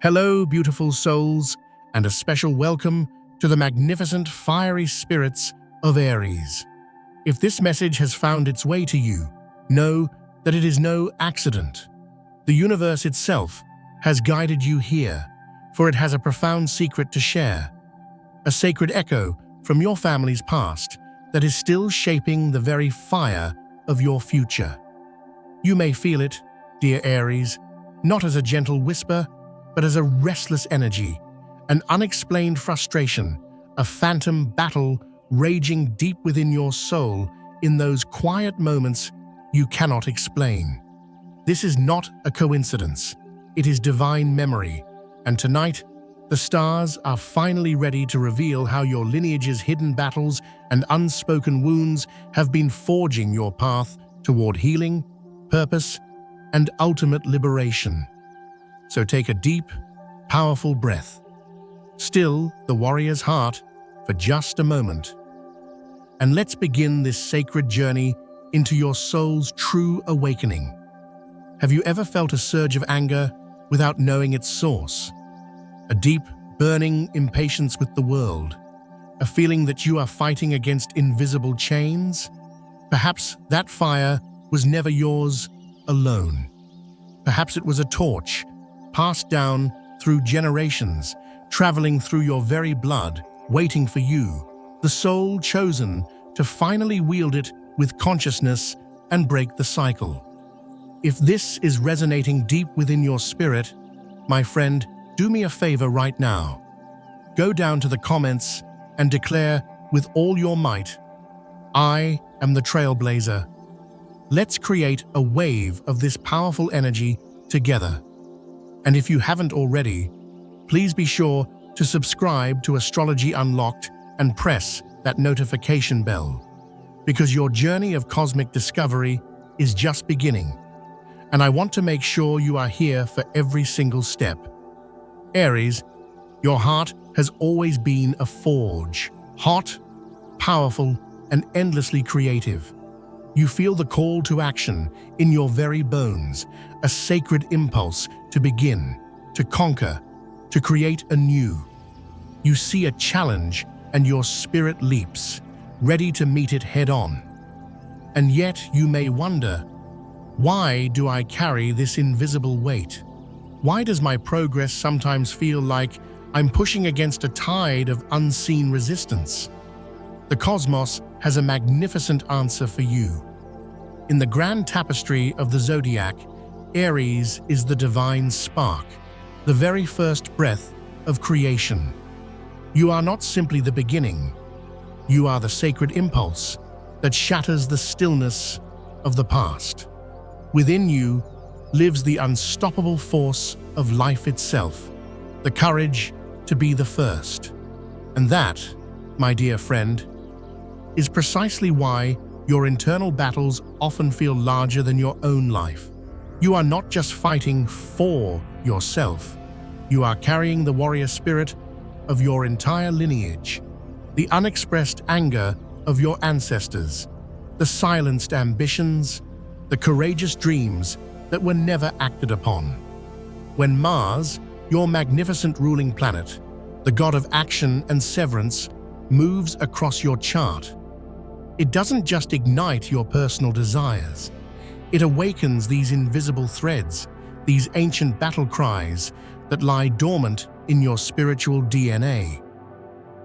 Hello, beautiful souls, and a special welcome to the magnificent fiery spirits of Aries. If this message has found its way to you, know that it is no accident. The universe itself has guided you here, for it has a profound secret to share, a sacred echo from your family's past that is still shaping the very fire of your future. You may feel it, dear Aries, not as a gentle whisper, but as a restless energy, an unexplained frustration, a phantom battle raging deep within your soul in those quiet moments you cannot explain. This is not a coincidence. It is divine memory, and tonight, the stars are finally ready to reveal how your lineage's hidden battles and unspoken wounds have been forging your path toward healing, purpose, and ultimate liberation. So take a deep, powerful breath. Still the warrior's heart for just a moment. And let's begin this sacred journey into your soul's true awakening. Have you ever felt a surge of anger without knowing its source? A deep, burning impatience with the world? A feeling that you are fighting against invisible chains? Perhaps that fire was never yours alone. Perhaps it was a torch passed down through generations, traveling through your very blood, waiting for you, the soul chosen to finally wield it with consciousness and break the cycle. If this is resonating deep within your spirit, my friend, do me a favor right now. Go down to the comments and declare with all your might, I am the trailblazer. Let's create a wave of this powerful energy together. And if you haven't already, please be sure to subscribe to Astrology Unlocked and press that notification bell, because your journey of cosmic discovery is just beginning, and I want to make sure you are here for every single step. Aries, your heart has always been a forge, hot, powerful, and endlessly creative. You feel the call to action in your very bones, a sacred impulse to begin, to conquer, to create anew. You see a challenge and your spirit leaps, ready to meet it head-on. And yet you may wonder, why do I carry this invisible weight? Why does my progress sometimes feel like I'm pushing against a tide of unseen resistance? The cosmos has a magnificent answer for you. In the grand tapestry of the zodiac, Aries is the divine spark, the very first breath of creation. You are not simply the beginning. You are the sacred impulse that shatters the stillness of the past. Within you lives the unstoppable force of life itself, the courage to be the first. And that, my dear friend, is precisely why your internal battles often feel larger than your own life. You are not just fighting for yourself. You are carrying the warrior spirit of your entire lineage, the unexpressed anger of your ancestors, the silenced ambitions, the courageous dreams that were never acted upon. When Mars, your magnificent ruling planet, the god of action and severance, moves across your chart, it doesn't just ignite your personal desires. It awakens these invisible threads, these ancient battle cries that lie dormant in your spiritual DNA.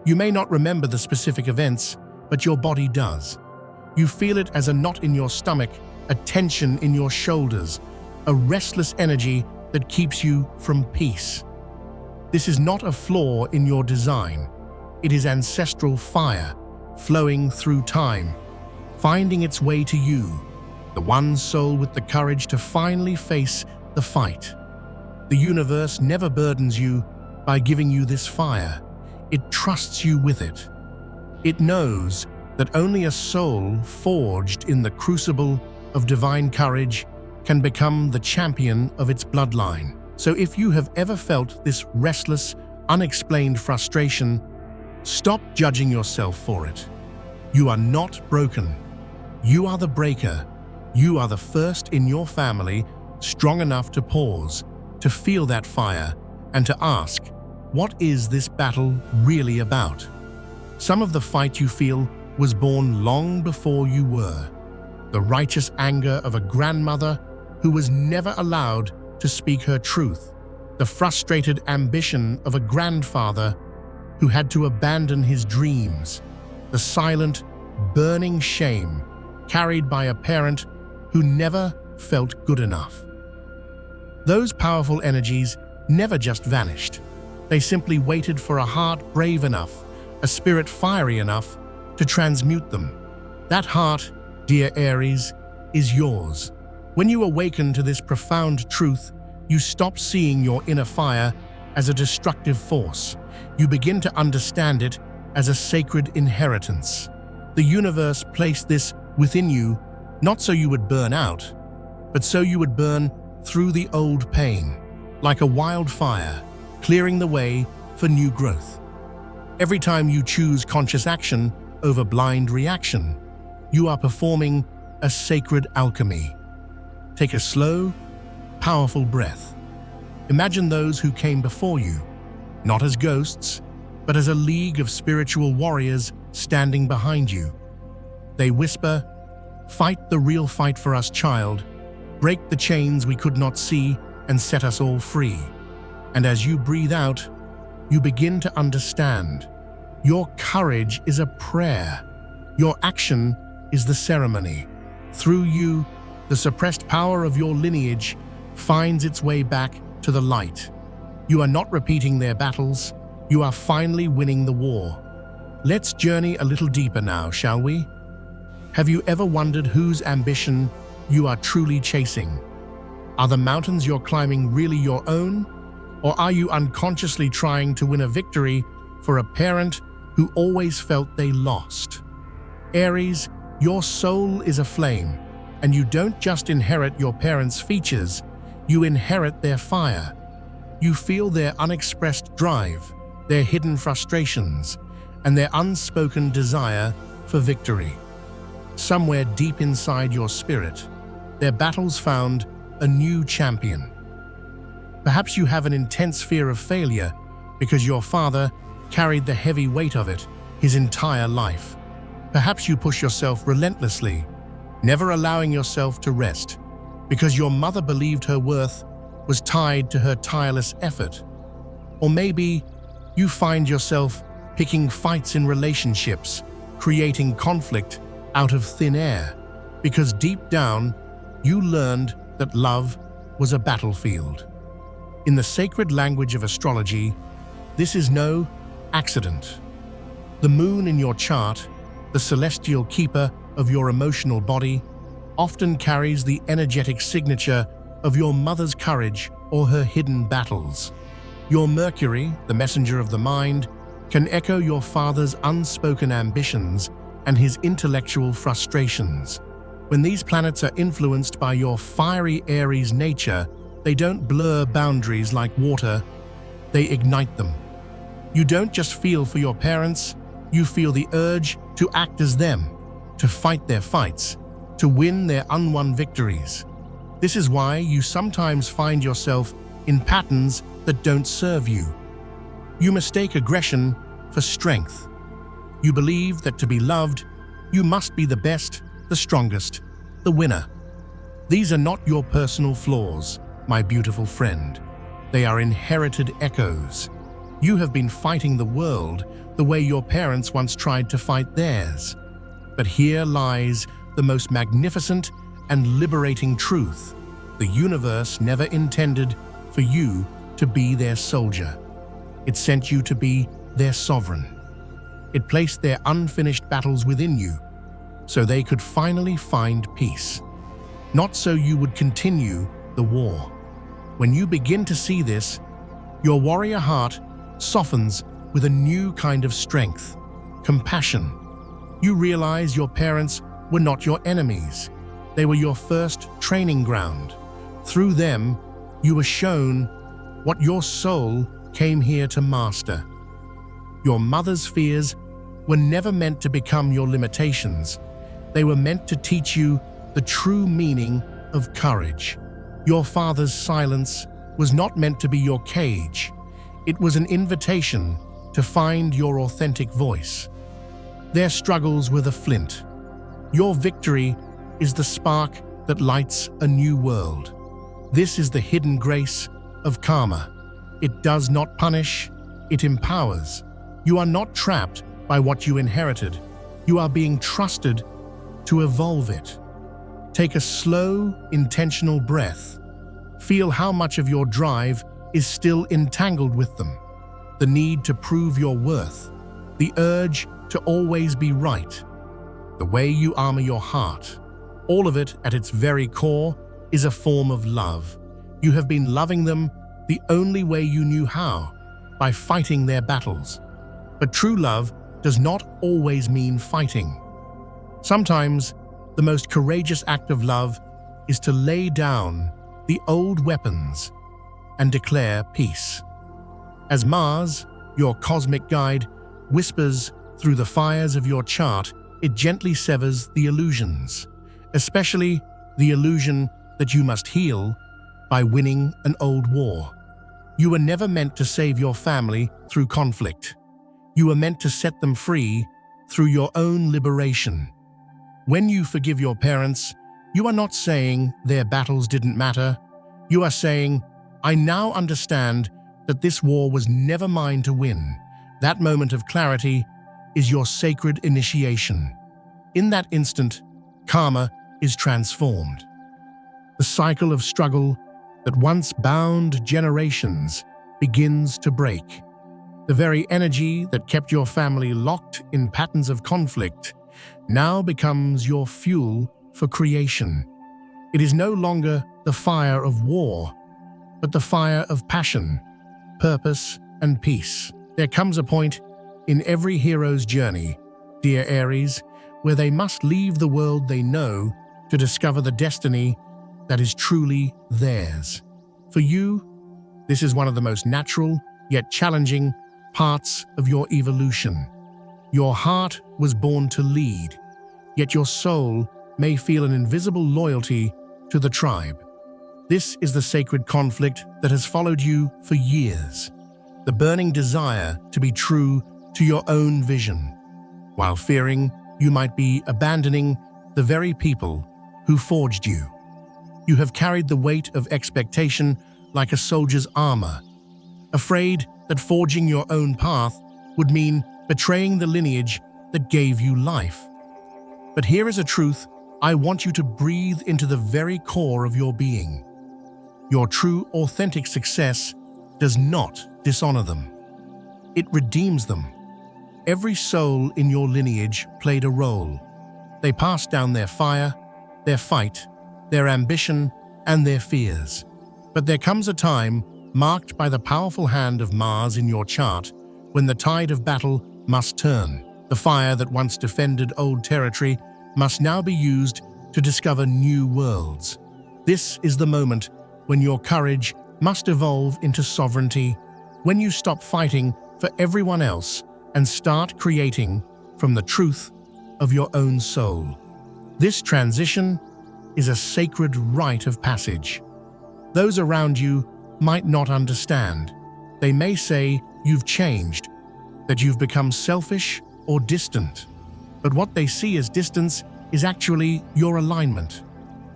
You may not remember the specific events, but your body does. You feel it as a knot in your stomach, a tension in your shoulders, a restless energy that keeps you from peace. This is not a flaw in your design. It is ancestral fire, flowing through time, finding its way to you, the one soul with the courage to finally face the fight. The universe never burdens you by giving you this fire. It trusts you with it. It knows that only a soul forged in the crucible of divine courage can become the champion of its bloodline. So if you have ever felt this restless, unexplained frustration, stop judging yourself for it. You are not broken. You are the breaker. You are the first in your family strong enough to pause, to feel that fire, and to ask, what is this battle really about? Some of the fight you feel was born long before you were. The righteous anger of a grandmother who was never allowed to speak her truth. The frustrated ambition of a grandfather who had to abandon his dreams. The silent, burning shame carried by a parent who never felt good enough. Those powerful energies never just vanished. They simply waited for a heart brave enough, a spirit fiery enough to transmute them. That heart, dear Aries, is yours. When you awaken to this profound truth, you stop seeing your inner fire as a destructive force. You begin to understand it as a sacred inheritance. The universe placed this within you, not so you would burn out, but so you would burn through the old pain, like a wildfire, clearing the way for new growth. Every time you choose conscious action over blind reaction, you are performing a sacred alchemy. Take a slow, powerful breath. Imagine those who came before you, not as ghosts, but as a league of spiritual warriors standing behind you. They whisper, "Fight the real fight for us, child. Break the chains we could not see and set us all free." And as you breathe out, you begin to understand. Your courage is a prayer. Your action is the ceremony. Through you, the suppressed power of your lineage finds its way back to the light. You are not repeating their battles. You are finally winning the war. Let's journey a little deeper now, shall we? Have you ever wondered whose ambition you are truly chasing? Are the mountains you're climbing really your own? Or are you unconsciously trying to win a victory for a parent who always felt they lost? Aries, your soul is a flame, and you don't just inherit your parents' features, you inherit their fire. You feel their unexpressed drive, their hidden frustrations, and their unspoken desire for victory. Somewhere deep inside your spirit, their battles found a new champion. Perhaps you have an intense fear of failure because your father carried the heavy weight of it his entire life. Perhaps you push yourself relentlessly, never allowing yourself to rest, because your mother believed her worth was tied to her tireless effort. Or maybe you find yourself picking fights in relationships, creating conflict out of thin air, because deep down you learned that love was a battlefield. In the sacred language of astrology, this is no accident. The moon in your chart, the celestial keeper of your emotional body, often carries the energetic signature of your mother's courage or her hidden battles. Your Mercury, the messenger of the mind, can echo your father's unspoken ambitions and his intellectual frustrations. When these planets are influenced by your fiery Aries nature, they don't blur boundaries like water, they ignite them. You don't just feel for your parents, you feel the urge to act as them, to fight their fights, to win their unwon victories. This is why you sometimes find yourself in patterns that don't serve you. You mistake aggression for strength. You believe that to be loved, you must be the best, the strongest, the winner. These are not your personal flaws, my beautiful friend. They are inherited echoes. You have been fighting the world the way your parents once tried to fight theirs. But here lies the most magnificent and liberating truth. The universe never intended for you to be their soldier. It sent you to be their sovereign. It placed their unfinished battles within you, so they could finally find peace. Not so you would continue the war. When you begin to see this, your warrior heart softens with a new kind of strength, compassion. You realize your parents were not your enemies. They were your first training ground. Through them, you were shown what your soul came here to master. Your mother's fears were never meant to become your limitations. They were meant to teach you the true meaning of courage. Your father's silence was not meant to be your cage. It was an invitation to find your authentic voice. Their struggles were the flint. Your victory is the spark that lights a new world. This is the hidden grace of karma. It does not punish, it empowers. You are not trapped by what you inherited. You are being trusted to evolve it. Take a slow, intentional breath. Feel how much of your drive is still entangled with them. The need to prove your worth, the urge to always be right, the way you armor your heart. All of it, at its very core, is a form of love. You have been loving them the only way you knew how, by fighting their battles. But true love does not always mean fighting. Sometimes, the most courageous act of love is to lay down the old weapons and declare peace. As Mars, your cosmic guide, whispers through the fires of your chart, it gently severs the illusions, especially the illusion that you must heal by winning an old war. You were never meant to save your family through conflict. You were meant to set them free through your own liberation. When you forgive your parents, you are not saying their battles didn't matter. You are saying, I now understand that this war was never mine to win. That moment of clarity is your sacred initiation. In that instant, karma is transformed. The cycle of struggle that once bound generations begins to break. The very energy that kept your family locked in patterns of conflict now becomes your fuel for creation. It is no longer the fire of war, but the fire of passion, purpose, and peace. There comes a point in every hero's journey, dear Aries, where they must leave the world they know to discover the destiny that is truly theirs. For you, this is one of the most natural yet challenging parts of your evolution. Your heart was born to lead, yet your soul may feel an invisible loyalty to the tribe. This is the sacred conflict that has followed you for years, the burning desire to be true to your own vision, while fearing you might be abandoning the very people who forged you. You have carried the weight of expectation like a soldier's armor, afraid that forging your own path would mean betraying the lineage that gave you life. But here is a truth I want you to breathe into the very core of your being. Your true, authentic success does not dishonor them. It redeems them. Every soul in your lineage played a role. They passed down their fire, their fight, their ambition, and their fears. But there comes a time marked by the powerful hand of Mars in your chart when the tide of battle must turn. The fire that once defended old territory must now be used to discover new worlds. This is the moment when your courage must evolve into sovereignty, when you stop fighting for everyone else and start creating from the truth of your own soul. This transition is a sacred rite of passage. Those around you might not understand. They may say you've changed, that you've become selfish or distant. But what they see as distance is actually your alignment.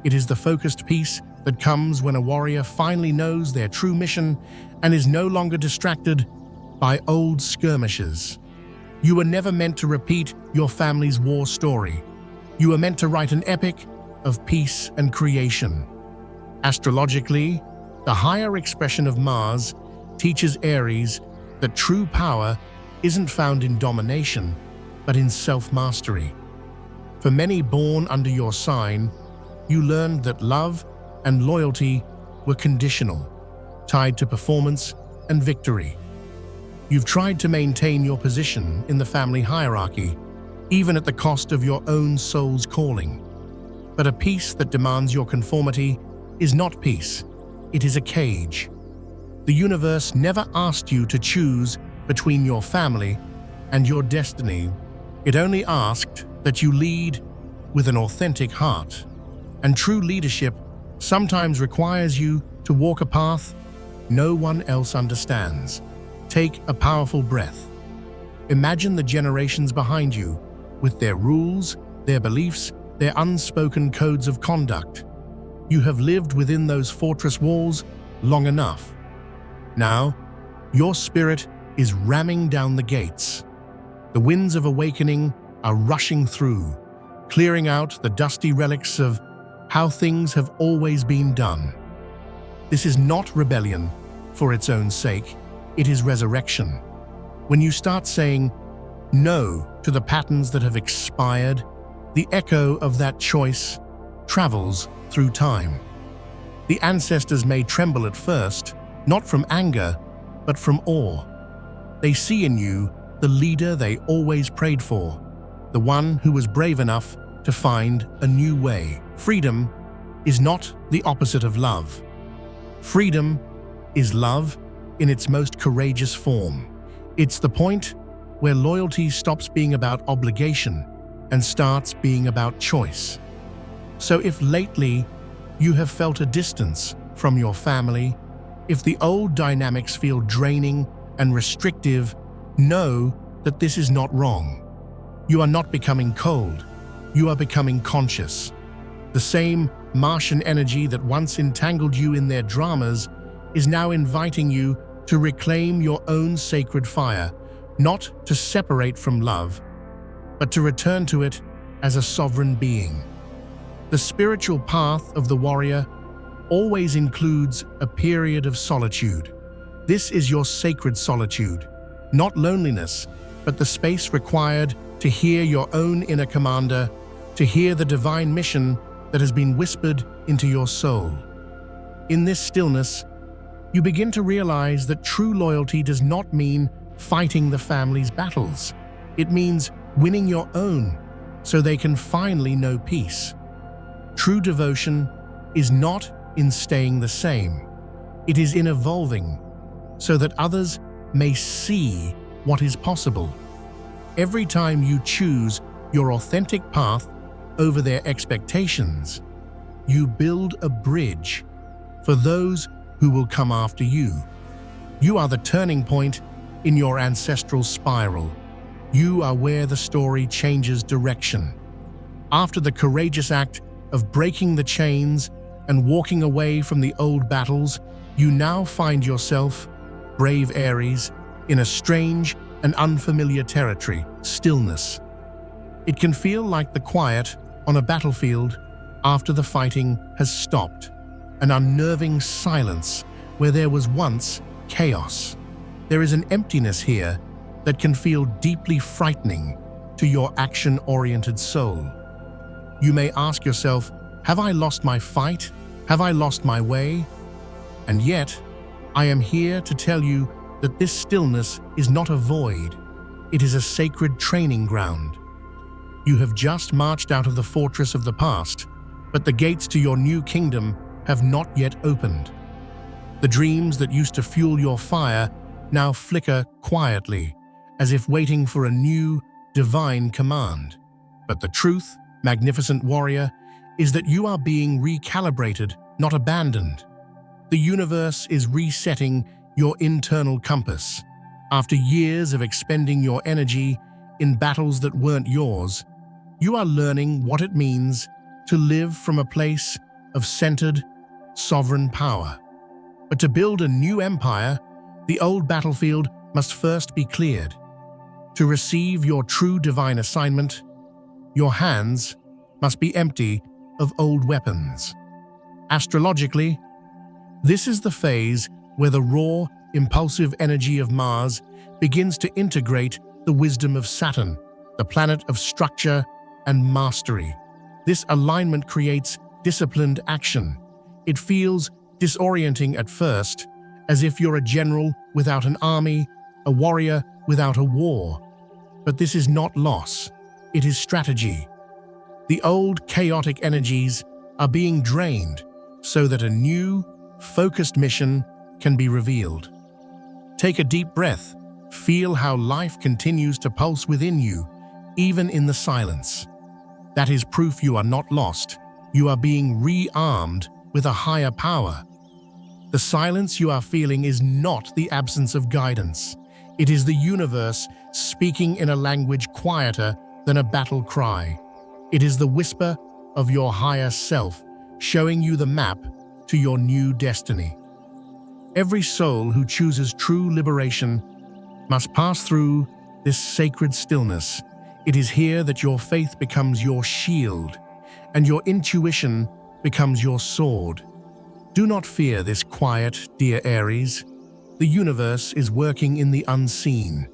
It is the focused peace that comes when a warrior finally knows their true mission and is no longer distracted by old skirmishes. You were never meant to repeat your family's war story. You were meant to write an epic of peace and creation. Astrologically, the higher expression of Mars teaches Aries that true power isn't found in domination, but in self-mastery. For many born under your sign, you learned that love and loyalty were conditional, tied to performance and victory. You've tried to maintain your position in the family hierarchy, even at the cost of your own soul's calling. But a peace that demands your conformity is not peace, it is a cage. The universe never asked you to choose between your family and your destiny. It only asked that you lead with an authentic heart. And true leadership sometimes requires you to walk a path no one else understands. Take a powerful breath. Imagine the generations behind you, with their rules, their beliefs, their unspoken codes of conduct. You have lived within those fortress walls long enough. Now, your spirit is ramming down the gates. The winds of awakening are rushing through, clearing out the dusty relics of how things have always been done. This is not rebellion for its own sake, it is resurrection. When you start saying no to the patterns that have expired, the echo of that choice travels through time. The ancestors may tremble at first, not from anger, but from awe. They see in you the leader they always prayed for, the one who was brave enough to find a new way. Freedom is not the opposite of love. Freedom is love in its most courageous form. It's the point where loyalty stops being about obligation and starts being about choice. So if lately you have felt a distance from your family, if the old dynamics feel draining and restrictive, know that this is not wrong. You are not becoming cold, you are becoming conscious. The same Martian energy that once entangled you in their dramas is now inviting you to reclaim your own sacred fire, not to separate from love, but to return to it as a sovereign being. The spiritual path of the warrior always includes a period of solitude. This is your sacred solitude, not loneliness, but the space required to hear your own inner commander, to hear the divine mission that has been whispered into your soul. In this stillness, you begin to realize that true loyalty does not mean fighting the family's battles. It means winning your own so they can finally know peace. True devotion is not in staying the same. It is in evolving so that others may see what is possible. Every time you choose your authentic path over their expectations, you build a bridge for those who will come after you. You are the turning point in your ancestral spiral. You are where the story changes direction. After the courageous act of breaking the chains and walking away from the old battles, you now find yourself, brave Aries, in a strange and unfamiliar territory, stillness. It can feel like the quiet on a battlefield after the fighting has stopped, an unnerving silence where there was once chaos. There is an emptiness here that can feel deeply frightening to your action-oriented soul. You may ask yourself, have I lost my fight? Have I lost my way? And yet, I am here to tell you that this stillness is not a void. It is a sacred training ground. You have just marched out of the fortress of the past, but the gates to your new kingdom have not yet opened. The dreams that used to fuel your fire now flicker quietly, as if waiting for a new, divine command. But the truth, magnificent warrior, is that you are being recalibrated, not abandoned. The universe is resetting your internal compass. After years of expending your energy in battles that weren't yours, you are learning what it means to live from a place of centered, sovereign power. But to build a new empire, the old battlefield must first be cleared. To receive your true divine assignment, your hands must be empty of old weapons. Astrologically, this is the phase where the raw, impulsive energy of Mars begins to integrate the wisdom of Saturn, the planet of structure and mastery. This alignment creates disciplined action. It feels disorienting at first, as if you're a general without an army, a warrior without a war. But this is not loss, it is strategy. The old chaotic energies are being drained so that a new, focused mission can be revealed. Take a deep breath. Feel how life continues to pulse within you, even in the silence. That is proof you are not lost. You are being rearmed with a higher power. The silence you are feeling is not the absence of guidance. It is the universe speaking in a language quieter than a battle cry. It is the whisper of your higher self, showing you the map to your new destiny. Every soul who chooses true liberation must pass through this sacred stillness. It is here that your faith becomes your shield and your intuition becomes your sword. Do not fear this quiet, dear Aries. The universe is working in the unseen,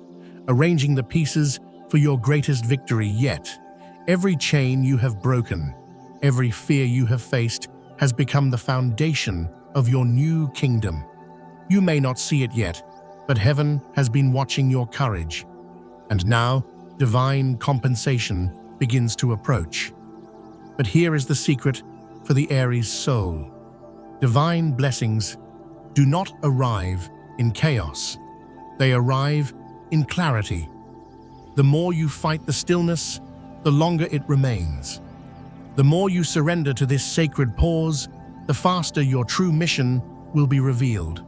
arranging the pieces for your greatest victory yet. Every chain you have broken, every fear you have faced has become the foundation of your new kingdom. You may not see it yet, but heaven has been watching your courage. And now, divine compensation begins to approach. But here is the secret for the Aries soul. Divine blessings do not arrive in chaos. They arrive in clarity. The more you fight the stillness, the longer it remains. The more you surrender to this sacred pause, the faster your true mission will be revealed.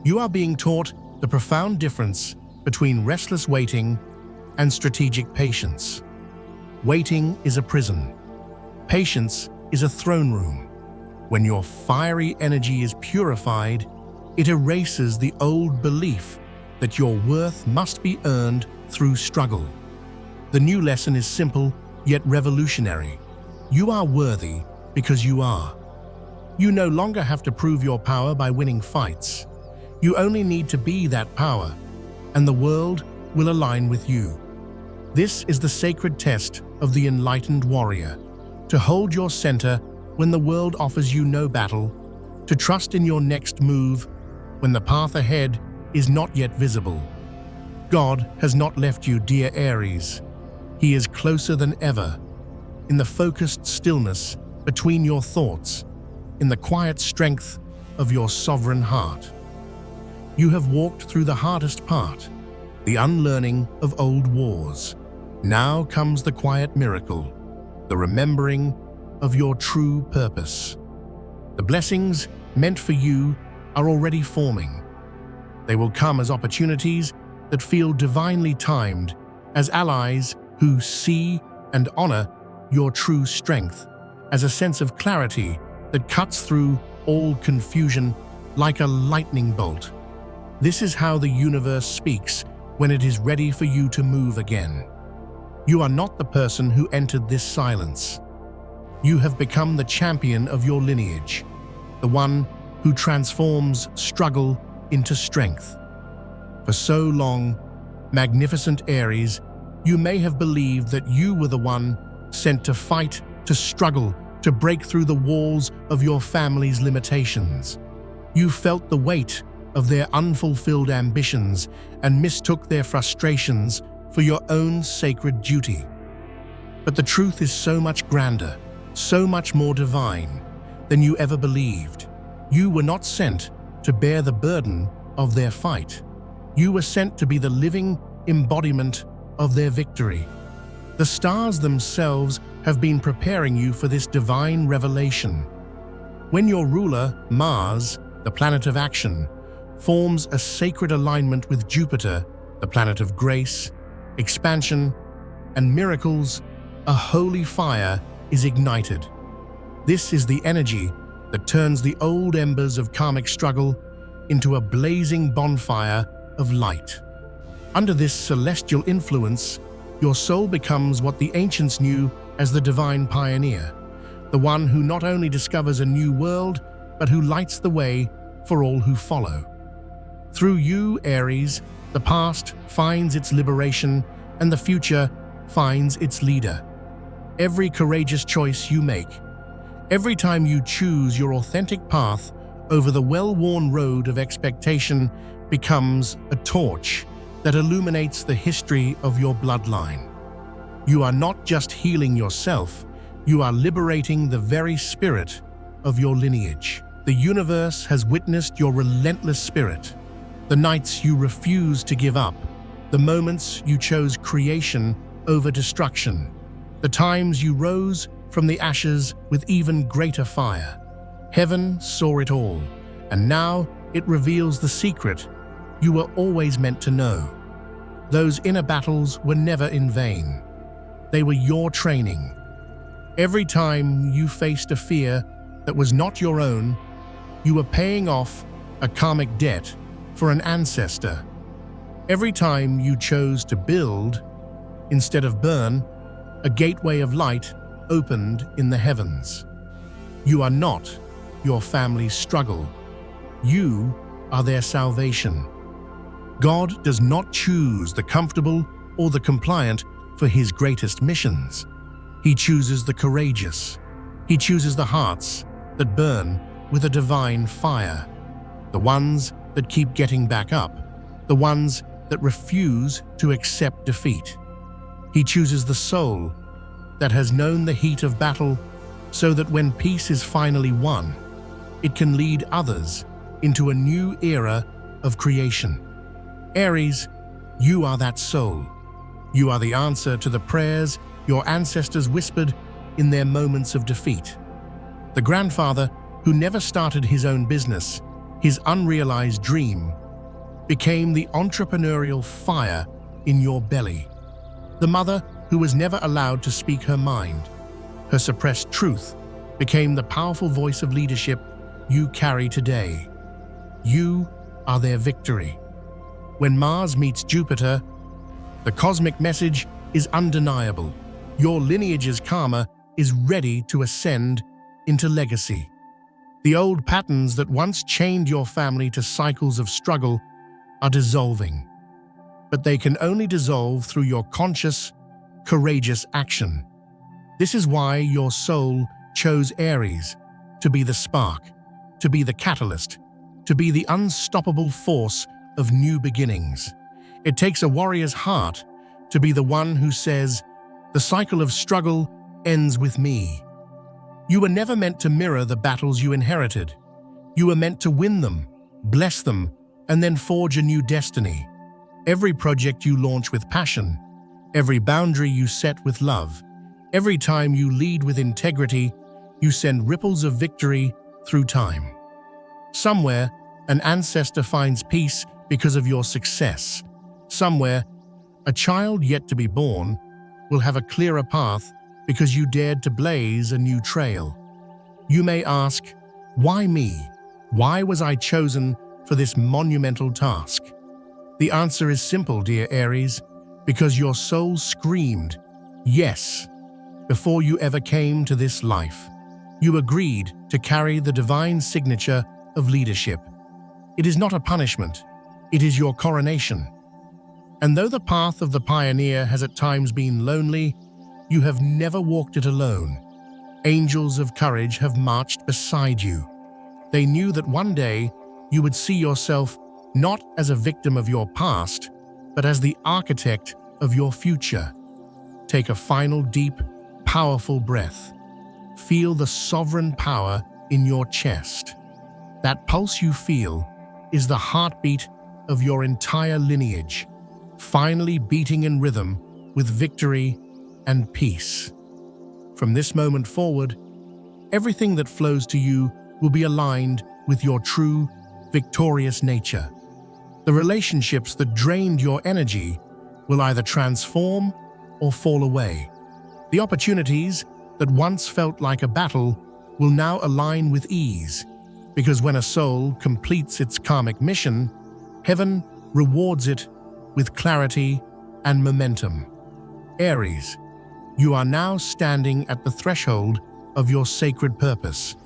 You are being taught the profound difference between restless waiting and strategic patience. Waiting is a prison. Patience is a throne room. When your fiery energy is purified, it erases the old belief that your worth must be earned through struggle. The new lesson is simple yet revolutionary. You are worthy because you are. You no longer have to prove your power by winning fights. You only need to be that power, and the world will align with you. This is the sacred test of the enlightened warrior: to hold your center when the world offers you no battle, to trust in your next move when the path ahead is not yet visible. God has not left you, dear Aries. He is closer than ever, in the focused stillness between your thoughts, in the quiet strength of your sovereign heart. You have walked through the hardest part, the unlearning of old wars. Now comes the quiet miracle, the remembering of your true purpose. The blessings meant for you are already forming. They will come as opportunities that feel divinely timed, as allies who see and honor your true strength, as a sense of clarity that cuts through all confusion like a lightning bolt. This is how the universe speaks when it is ready for you to move again. You are not the person who entered this silence. You have become the champion of your lineage, the one who transforms struggle into strength. For so long, magnificent Aries, you may have believed that you were the one sent to fight, to struggle, to break through the walls of your family's limitations. You felt the weight of their unfulfilled ambitions and mistook their frustrations for your own sacred duty. But the truth is so much grander, so much more divine than you ever believed. You were not sent to bear the burden of their fight. You were sent to be the living embodiment of their victory. The stars themselves have been preparing you for this divine revelation. When your ruler, Mars, the planet of action, forms a sacred alignment with Jupiter, the planet of grace, expansion, and miracles, a holy fire is ignited. This is the energy that turns the old embers of karmic struggle into a blazing bonfire of light. Under this celestial influence, your soul becomes what the ancients knew as the divine pioneer, the one who not only discovers a new world, but who lights the way for all who follow. Through you, Aries, the past finds its liberation and the future finds its leader. Every courageous choice you make, every time you choose your authentic path over the well-worn road of expectation, becomes a torch that illuminates the history of your bloodline. You are not just healing yourself, you are liberating the very spirit of your lineage. The universe has witnessed your relentless spirit, the nights you refused to give up, the moments you chose creation over destruction, the times you rose from the ashes with even greater fire. Heaven saw it all, And now it reveals the secret you were always meant to know. Those inner battles were never in vain. They were your training. Every time you faced a fear that was not your own, you were paying off a karmic debt for an ancestor. Every time you chose to build instead of burn, a gateway of light opened in the heavens. You are not your family's struggle. You are their salvation. God does not choose the comfortable or the compliant for his greatest missions. He chooses the courageous. He chooses the hearts that burn with a divine fire, the ones that keep getting back up, the ones that refuse to accept defeat. He chooses the soul that has known the heat of battle so that when peace is finally won, it can lead others into a new era of creation. Aries, you are that soul. You are the answer to the prayers your ancestors whispered in their moments of defeat. The grandfather who never started his own business, his unrealized dream, became the entrepreneurial fire in your belly. The mother who was never allowed to speak her mind, her suppressed truth, became the powerful voice of leadership you carry today. You are their victory. When Mars meets Jupiter, the cosmic message is undeniable. Your lineage's karma is ready to ascend into legacy. The old patterns that once chained your family to cycles of struggle are dissolving. But they can only dissolve through your conscious, courageous action. This is why your soul chose Aries to be the spark, to be the catalyst, to be the unstoppable force of new beginnings. It takes a warrior's heart to be the one who says, "The cycle of struggle ends with me." You were never meant to mirror the battles you inherited. You were meant to win them, bless them, and then forge a new destiny. Every project you launch with passion, every boundary you set with love, every time you lead with integrity, you send ripples of victory through time. Somewhere, an ancestor finds peace because of your success. Somewhere, a child yet to be born will have a clearer path because you dared to blaze a new trail. You may ask, why me? Why was I chosen for this monumental task? The answer is simple, dear Aries, because your soul screamed, yes, before you ever came to this life. You agreed to carry the divine signature of leadership. It is not a punishment, it is your coronation. And though the path of the pioneer has at times been lonely, you have never walked it alone. Angels of courage have marched beside you. They knew that one day you would see yourself not as a victim of your past, but as the architect of your future. Take a final deep, powerful breath. Feel the sovereign power in your chest. That pulse you feel is the heartbeat of your entire lineage, finally beating in rhythm with victory and peace. From this moment forward, everything that flows to you will be aligned with your true, victorious nature. The relationships that drained your energy will either transform or fall away. The opportunities that once felt like a battle will now align with ease, because when a soul completes its karmic mission, heaven rewards it with clarity and momentum. Aries, you are now standing at the threshold of your sacred purpose.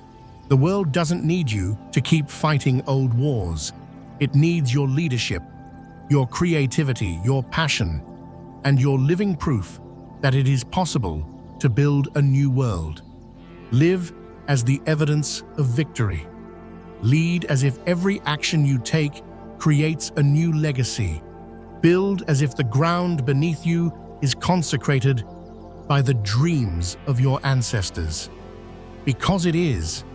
The world doesn't need you to keep fighting old wars. It needs your leadership, your creativity, your passion, and your living proof that it is possible to build a new world. Live as the evidence of victory. Lead as if every action you take creates a new legacy. Build as if the ground beneath you is consecrated by the dreams of your ancestors. Because it is,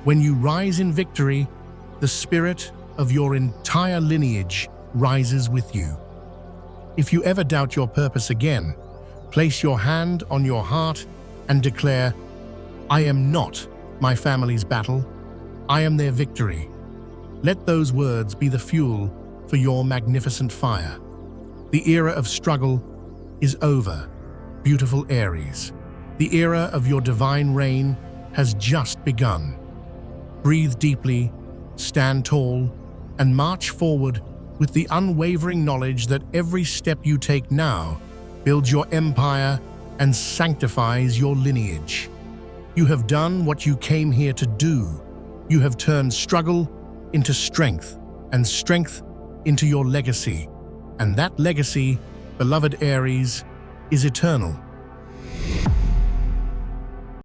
when you rise in victory, the spirit of your entire lineage rises with you. If you ever doubt your purpose again, place your hand on your heart and declare, "I am not my family's battle, I am their victory." Let those words be the fuel for your magnificent fire. The era of struggle is over, beautiful Aries. The era of your divine reign has just begun. Breathe deeply, stand tall, and march forward with the unwavering knowledge that every step you take now builds your empire and sanctifies your lineage. You have done what you came here to do. You have turned struggle into strength and strength into your legacy. And that legacy, beloved Aries, is eternal.